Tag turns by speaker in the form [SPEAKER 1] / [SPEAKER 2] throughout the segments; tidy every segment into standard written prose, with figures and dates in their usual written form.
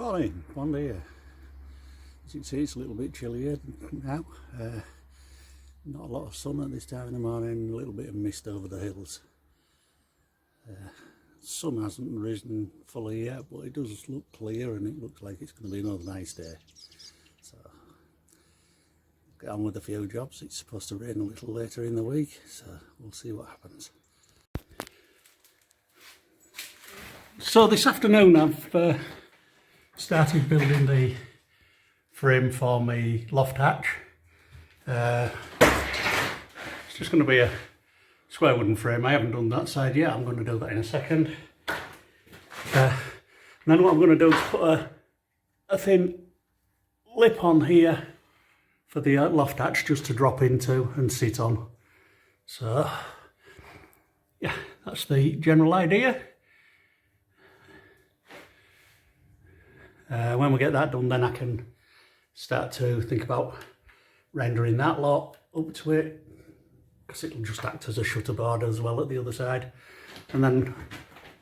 [SPEAKER 1] Morning, Monday here. As you can see, it's a little bit chillier now. Not a lot of sun at this time in the morning, a little bit of mist over the hills. Sun hasn't risen fully yet, but it does look clear and it looks like it's going to be another nice day. So, get on with a few jobs. It's supposed to rain a little later in the week, so we'll see what happens. So this afternoon I've started building the frame for my loft hatch. It's just going to be a square wooden frame. I haven't done that side yet. I'm going to do that in a second. And then what I'm going to do is put a thin lip on here for the loft hatch just to drop into and sit on. So yeah, that's the general idea. When we get that done, then I can start to think about rendering that lot up to it, because it'll just act as a shutter board as well at the other side. And then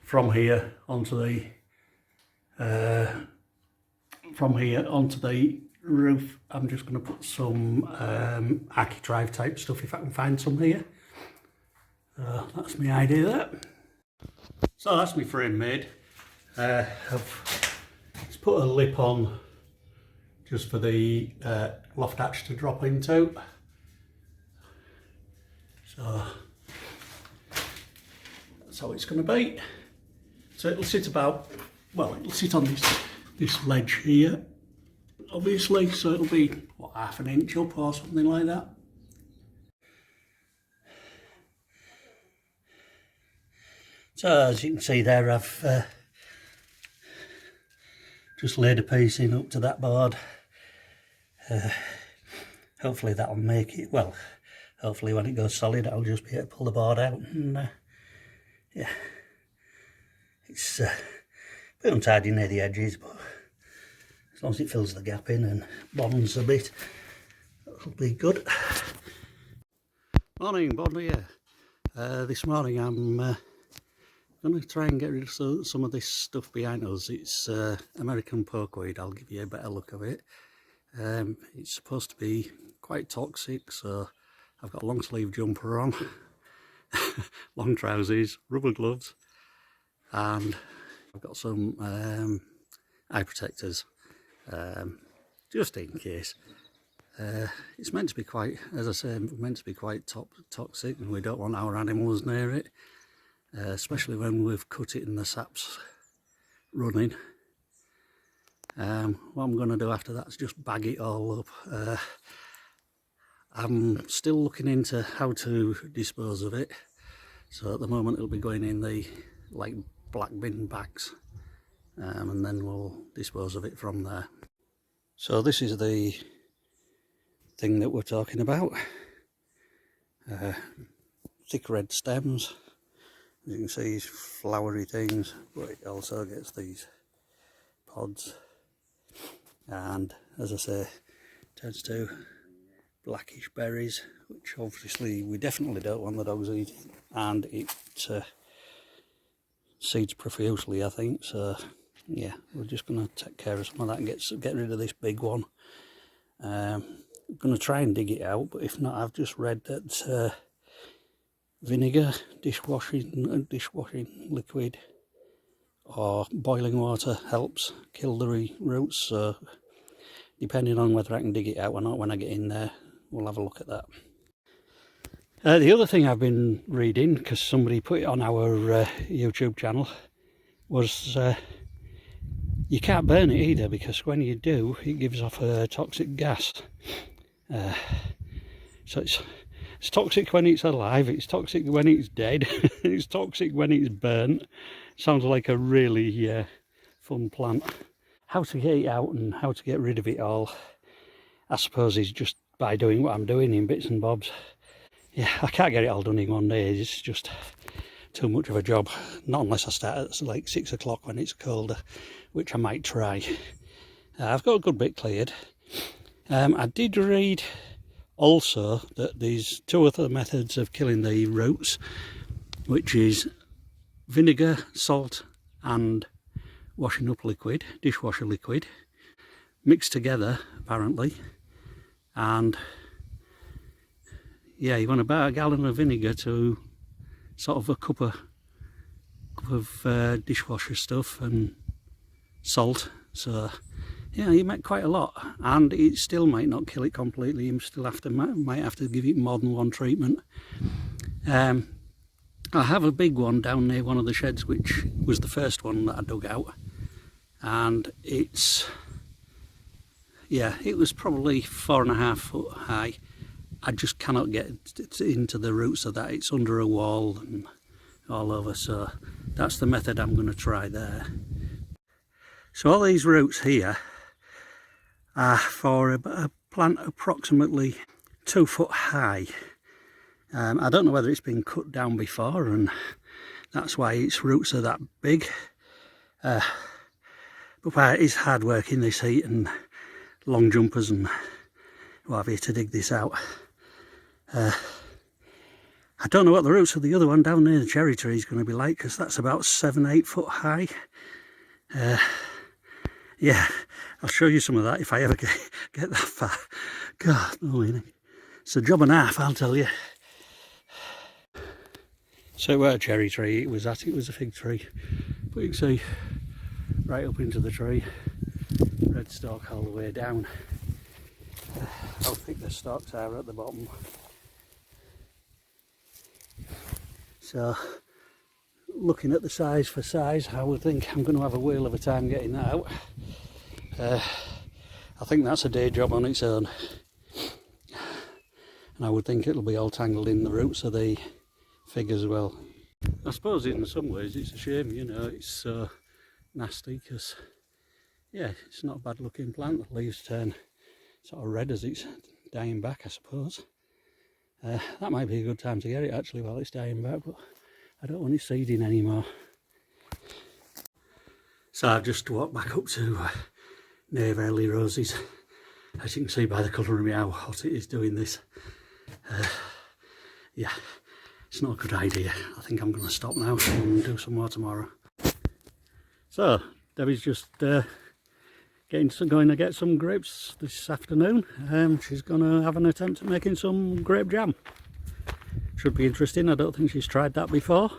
[SPEAKER 1] from here onto the roof, I'm just going to put some architrave type stuff if I can find some here. That's my idea there. So that's my frame made. I've put a lip on just for the loft hatch to drop into. So that's how it's going to be. So it'll sit about, well, it'll sit on this ledge here, obviously, so it'll be, what, half an inch up or something like that. So as you can see there, I've just laid a piece in up to that board. Hopefully that'll make it, well, hopefully when it goes solid I'll just be able to pull the board out and yeah, it's a bit untidy near the edges, but as long as it fills the gap in and bonds a bit, that'll be good. Morning, Bond here. This morning I'm going to try and get rid of some of this stuff behind us. It's American pokeweed. I'll give you a better look of it. It's supposed to be quite toxic, so I've got a long sleeve jumper on, long trousers, rubber gloves, and I've got some eye protectors, just in case. It's meant to be quite, as I say, meant to be quite toxic, and we don't want our animals near it. Especially when we've cut it and the sap's running. What I'm going to do after that is just bag it all up. I'm still looking into how to dispose of it, so at the moment it'll be going in the like black bin bags, and then we'll dispose of it from there. So this is the thing that we're talking about. Thick red stems. As you can see, these flowery things, but it also gets these pods, and as I say, turns to blackish berries, which obviously we definitely don't want the dogs eating, and it seeds profusely, I think. So yeah, we're just going to take care of some of that and get rid of this big one. I'm going to try and dig it out, but if not, I've just read that vinegar, dishwashing liquid, or boiling water helps kill the roots. So depending on whether I can dig it out or not when I get in there, we'll have a look at that. The other thing I've been reading, because somebody put it on our YouTube channel, was you can't burn it either, because when you do, it gives off a toxic gas. So it's toxic when it's alive, it's toxic when it's dead, it's toxic when it's burnt. Sounds like a really fun plant. How to get it out and how to get rid of it all, I suppose, is just by doing what I'm doing in bits and bobs. Yeah, I can't get it all done in one day, it's just too much of a job. Not unless I start at like 6 o'clock when it's colder, which I might try. I've got a good bit cleared. I did read also that there's two other methods of killing the roots, which is vinegar, salt and washing up liquid, dishwasher liquid, mixed together apparently, and yeah, you want about a gallon of vinegar to sort of a cup of dishwasher stuff and salt. So yeah, you make quite a lot, and it still might not kill it completely. You still might have to give it more than one treatment. I have a big one down near one of the sheds, which was the first one that I dug out, and it's, yeah, it was probably 4.5 foot high. I just cannot get into the roots of that. It's under a wall and all over, so that's the method I'm going to try there. So all these roots here are for a plant approximately 2 foot high. I don't know whether it's been cut down before and that's why its roots are that big. But it is hard work in this heat and long jumpers and what have you to dig this out. I don't know what the roots of the other one down near the cherry tree is going to be like, because that's about 7-8 foot high. Yeah, I'll show you some of that if I ever get that far. God, no, it's a job and a half, I'll tell you. So it was a cherry tree, it was a fig tree. But you can see right up into the tree, red stalk all the way down. How thick the stalks are at the bottom. So, looking at the size for size, I would think I'm going to have a whale of a time getting that out. I think that's a day job on its own. And I would think it'll be all tangled in the roots of the fig as well. I suppose in some ways it's a shame, you know, it's so nasty, because yeah, it's not a bad looking plant. The leaves turn sort of red as it's dying back, I suppose. That might be a good time to get it actually while it's dying back, but I don't want it seeding anymore. So I've just walked back up to near early roses. As you can see by the colour of me how hot it is doing this. Yeah, it's not a good idea. I think I'm going to stop now and do some more tomorrow. So Debbie's just going to get some grapes this afternoon. She's going to have an attempt at making some grape jam. Should be interesting. I don't think she's tried that before.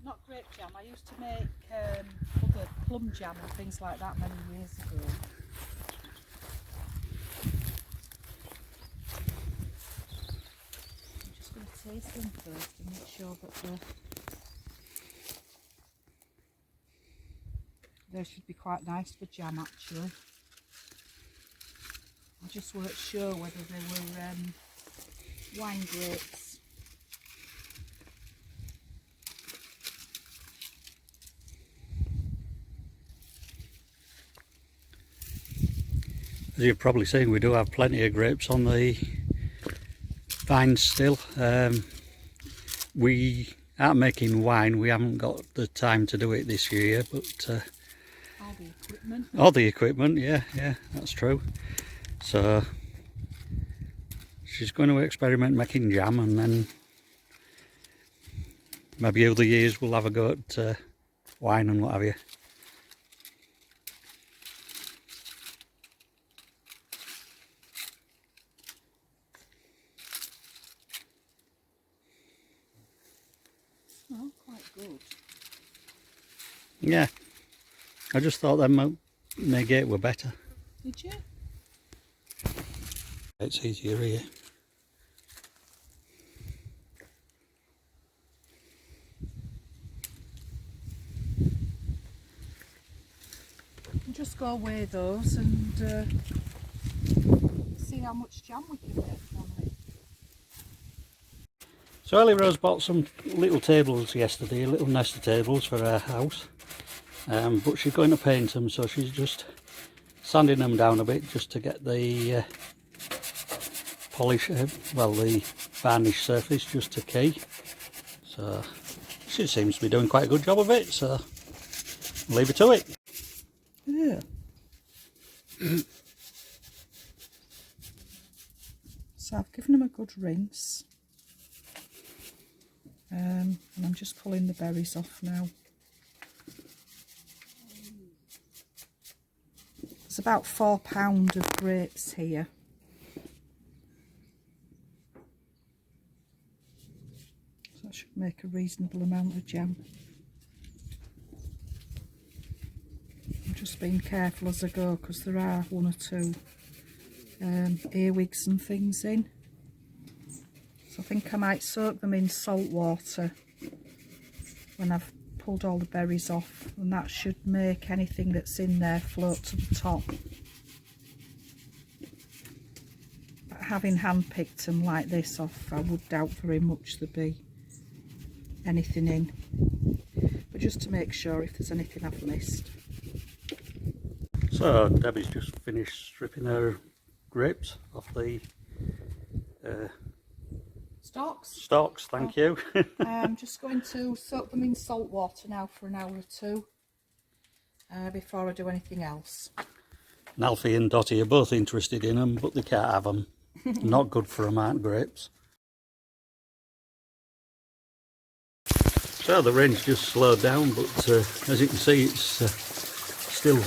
[SPEAKER 2] Not grape jam. I used to make other plum jam and things like that many years ago. I'm just going to taste them first and make sure that they should be quite nice for jam actually. I just weren't sure whether they were wine grapes.
[SPEAKER 1] As you've probably seen, we do have plenty of grapes on the vines still. We aren't making wine, we haven't got the time to do it this year, but
[SPEAKER 2] All the equipment.
[SPEAKER 1] all the equipment, yeah, that's true. So she's going to experiment making jam, and then maybe other years we'll have a go at wine and what have you.
[SPEAKER 2] Oh, quite good.
[SPEAKER 1] Yeah, I just thought them negate were better.
[SPEAKER 2] Did you?
[SPEAKER 1] It's easier here.
[SPEAKER 2] Just go away those and see how much jam we can make from it.
[SPEAKER 1] So Ellie Rose bought some little tables yesterday, little nester tables for her house, but she's going to paint them, so she's just sanding them down a bit just to get the polish, well, the varnish surface just to key. So she seems to be doing quite a good job of it, so I'll leave her to it. Yeah.
[SPEAKER 2] So I've given them a good rinse. And I'm just pulling the berries off now. There's about £4 of grapes here. So that should make a reasonable amount of jam. I'm just being careful as I go because there are one or two earwigs and things in. So I think I might soak them in salt water when I've pulled all the berries off, and that should make anything that's in there float to the top. But having hand-picked them like this off, I would doubt very much there'd be anything in. But just to make sure if there's anything I've missed.
[SPEAKER 1] So Debbie's just finished stripping her grapes off the stalks, thank you.
[SPEAKER 2] I'm just going to soak them in salt water now for an hour or two before I do anything else.
[SPEAKER 1] And Alfie and Dottie are both interested in them, but they can't have them. Not good for them, aren't grapes? So the rain's just slowed down, but as you can see, it's still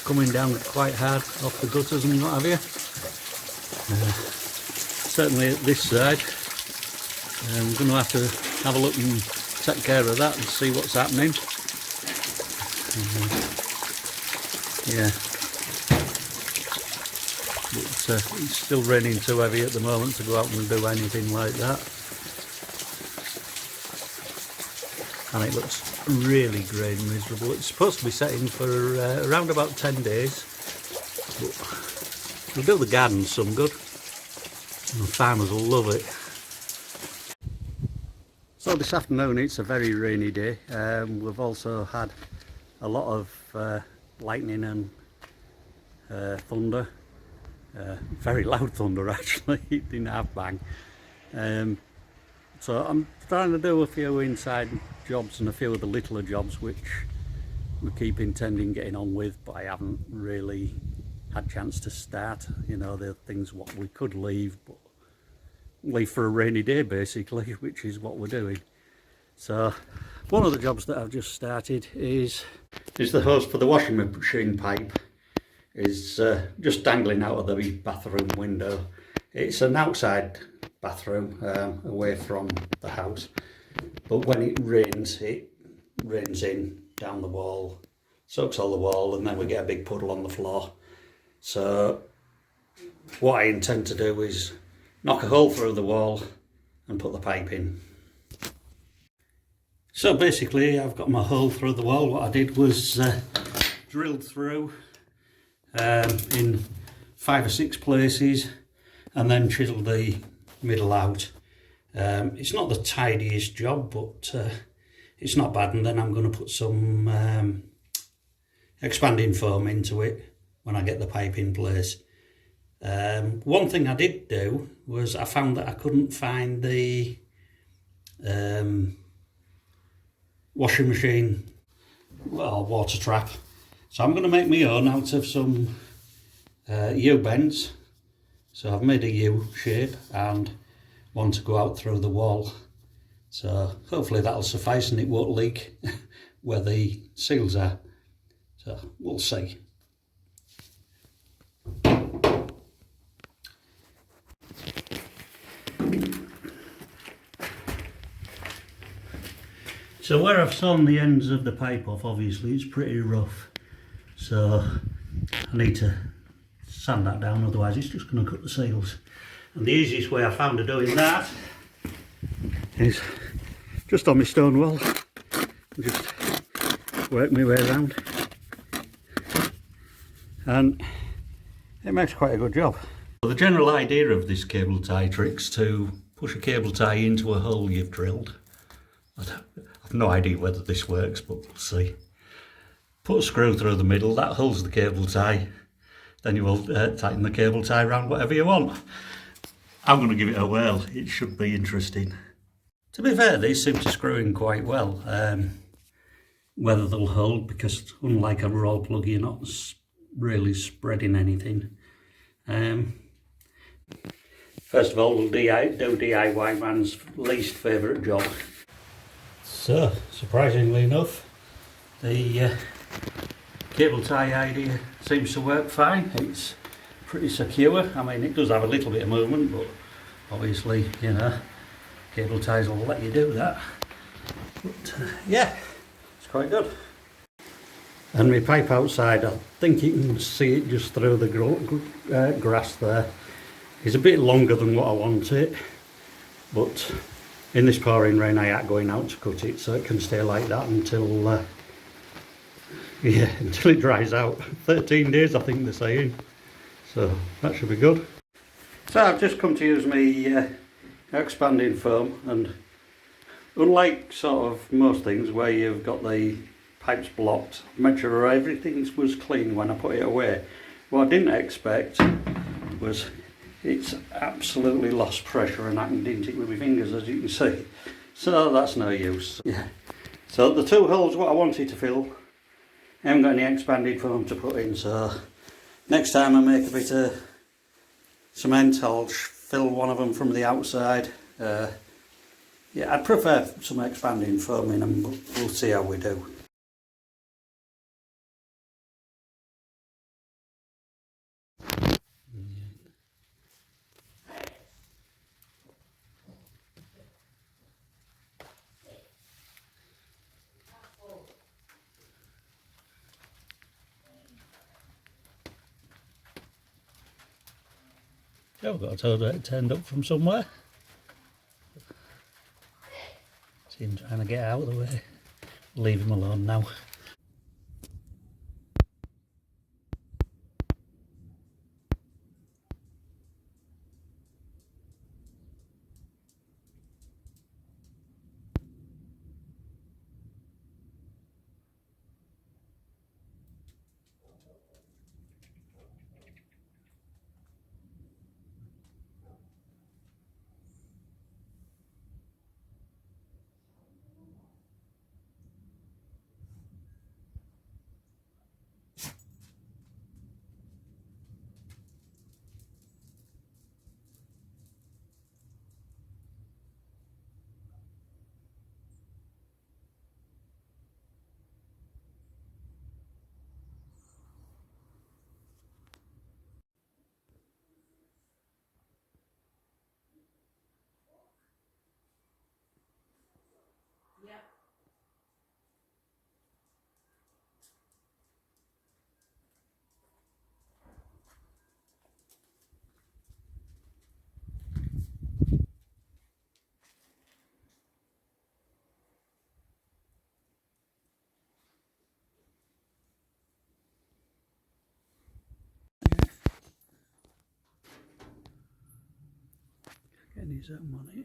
[SPEAKER 1] coming down quite hard off the gutters and what have you. Certainly at this side. I'm going to have to have a look and take care of that and see what's happening. Yeah, but it's still raining too heavy at the moment to go out and do anything like that. And it looks really grey and miserable. It's supposed to be setting for around about 10 days, but it'll do the garden some good. And the farmers will love it. So this afternoon it's a very rainy day. We've also had a lot of lightning and thunder. Very loud thunder actually, it didn't have bang. So I'm trying to do a few inside jobs and a few of the littler jobs which we keep intending getting on with, but I haven't really had a chance to start. You know, the things what we could leave, but leave for a rainy day basically, which is what we're doing. So one of the jobs that I've just started is the hose for the washing machine pipe is just dangling out of the bathroom window. It's an outside bathroom away from the house, but when it rains in down the wall, soaks all the wall, and then we get a big puddle on the floor. So what I intend to do is knock a hole through the wall and put the pipe in. So basically I've got my hole through the wall. What I did was drilled through in 5 or 6 places and then chiselled the middle out. It's not the tidiest job, but it's not bad, and then I'm going to put some expanding foam into it when I get the pipe in place. One thing I did do was I found that I couldn't find the washing machine water trap, so I'm going to make my own out of some U-bends. So I've made a U shape and one to go out through the wall, so hopefully that'll suffice and it won't leak where the seals are, so we'll see. So where I've sawn the ends of the pipe off, obviously it's pretty rough, so I need to sand that down, otherwise it's just going to cut the seals. And the easiest way I found of doing that is just on my stone wall, just work my way around, and it makes quite a good job. So the general idea of this cable tie trick's to push a cable tie into a hole you've drilled. I've no idea whether this works, but we'll see. Put a screw through the middle, that holds the cable tie, then you will tighten the cable tie around whatever you want. I'm going to give it a whirl, it should be interesting. To be fair, these seem to screw in quite well. Whether they'll hold, because unlike a roll plug, you're not really spreading anything. First of all, we'll do DIY man's least favourite job. So, surprisingly enough, the cable tie idea seems to work fine. It's pretty secure. I mean, it does have a little bit of movement, but obviously, you know, cable ties will let you do that. But yeah, it's quite good. And my pipe outside, I think you can see it just through the grass there. It's a bit longer than what I want it, but in this pouring rain I ain't going out to cut it, so it can stay like that until yeah, until it dries out. 13 days I think they're saying, so that should be good. So I've just come to use my expanding foam, and unlike sort of most things where you've got the pipes blocked, made sure everything was clean when I put it away. What I didn't expect was it's absolutely lost pressure, and I can dint it with my fingers, as you can see. So that's no use. Yeah. So the two holes what I wanted to fill, I haven't got any expanded foam to put in, so next time I make a bit of cement I'll fill one of them from the outside. Yeah, I'd prefer some expanding foam in them, but we'll see how we do. Oh, I've got a toad that it turned up from somewhere. See him trying to get out of the way. Leave him alone now. Getting his own money.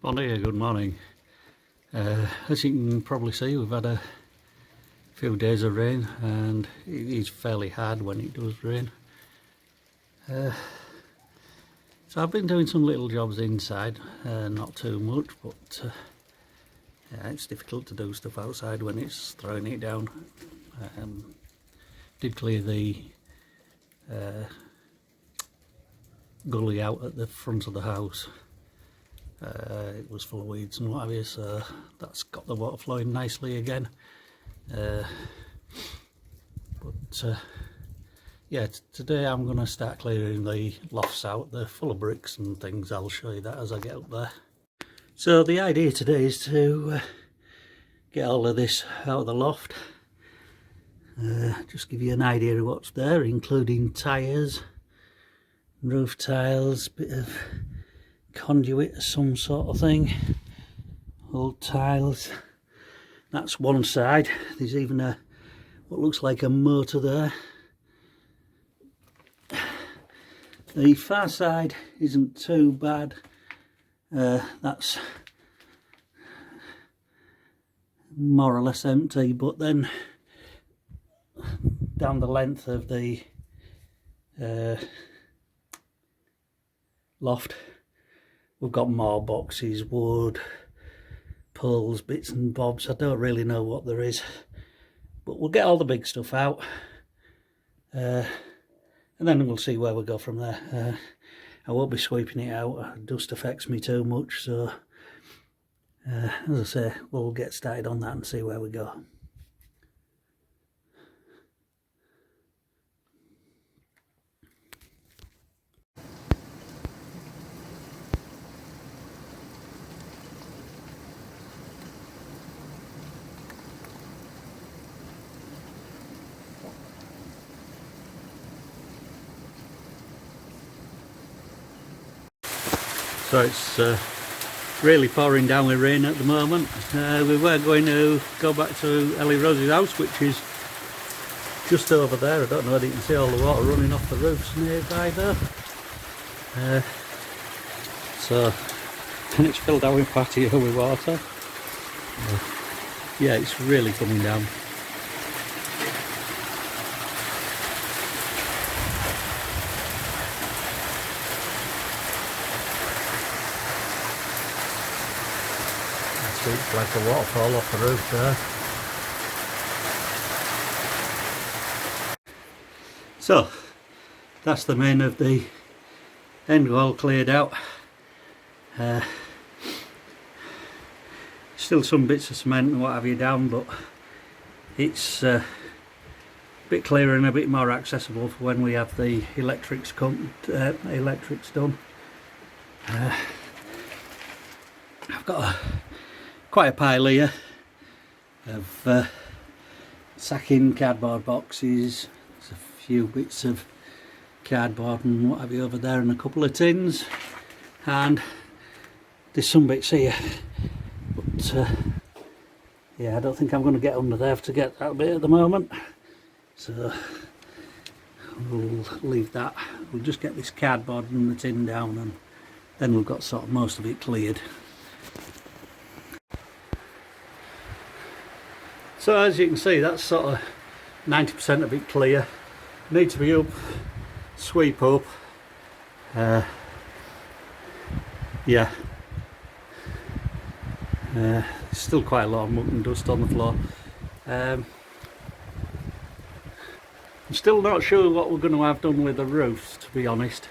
[SPEAKER 1] Bon dia, good morning. As you can probably see, we've had a few days of rain, and it is fairly hard when it does rain. So I've been doing some little jobs inside, not too much, but yeah, it's difficult to do stuff outside when it's throwing it down. Did clear the gully out at the front of the house. It was full of weeds and what have you, so that's got the water flowing nicely again. Yeah, today I'm going to start clearing the lofts out. They're full of bricks and things. I'll show you that as I get up there. So the idea today is to get all of this out of the loft. Just give you an idea of what's there, including tyres, roof tiles, bit of conduit of some sort of thing, old tiles. That's one side. There's even what looks like a motor there. The far side isn't too bad. That's more or less empty, but then down the length of the loft we've got more boxes, wood, poles, bits and bobs. I don't really know what there is, but we'll get all the big stuff out, and then we'll see where we go from there. I won't be sweeping it out, dust affects me too much, so as I say, we'll get started on that and see where we go. So it's really pouring down with rain at the moment. We were going to go back to Ellie Rose's house, which is just over there. I don't know whether you can see all the water running off the roofs nearby there. And it's filled our patio with water. Yeah, it's really coming down. It's like a waterfall off the roof there. So that's the main of the end wall cleared out. Still some bits of cement and what have you down, but it's a bit clearer and a bit more accessible for when we have the electrics done. I've got quite a pile here of sacking, cardboard boxes. There's a few bits of cardboard and what have you over there, and a couple of tins, and there's some bits here, but yeah, I don't think I'm going to get under there to get that bit at the moment, so we'll leave that. We'll just get this cardboard and the tin down, and then we've got sort of most of it cleared. So as you can see, that's sort of 90% of it clear. Need to be up, sweep up. Yeah, there's still quite a lot of muck and dust on the floor. I'm still not sure what we're going to have done with the roofs, to be honest.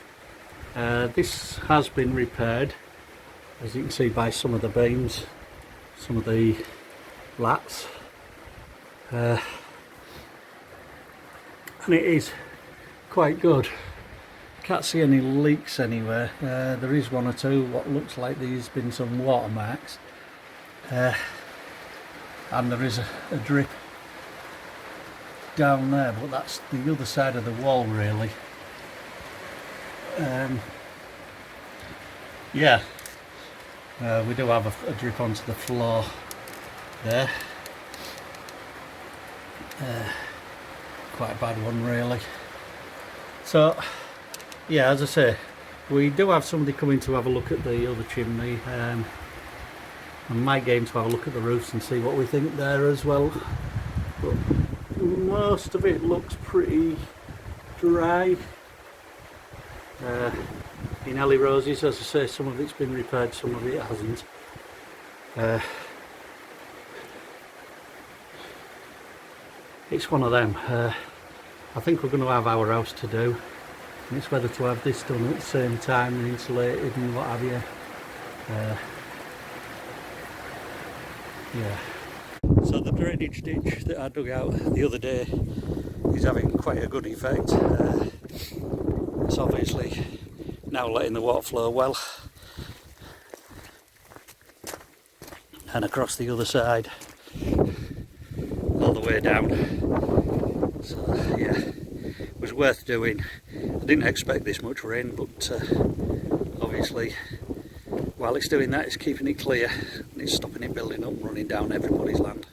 [SPEAKER 1] This has been repaired, as you can see by some of the beams, some of the lats. And it is quite good. Can't see any leaks anywhere. There is one or two what looks like there's been some watermarks, and there is a drip down there, but that's the other side of the wall really. Yeah, we do have a drip onto the floor there. Quite a bad one really. So yeah, as I say, we do have somebody coming to have a look at the other chimney. I might get him to have a look at the roofs and see what we think there as well. But most of it looks pretty dry. In Ellie Roses, as I say, some of it's been repaired, some of it hasn't. It's one of them. I think we're going to have our house to do, and it's whether to have this done at the same time and insulated and what have you. Yeah. So the drainage ditch that I dug out the other day is having quite a good effect. It's obviously now letting the water flow well, and across the other side all the way down. So yeah, it was worth doing. I didn't expect this much rain, but obviously while it's doing that, it's keeping it clear and it's stopping it building up and running down everybody's land.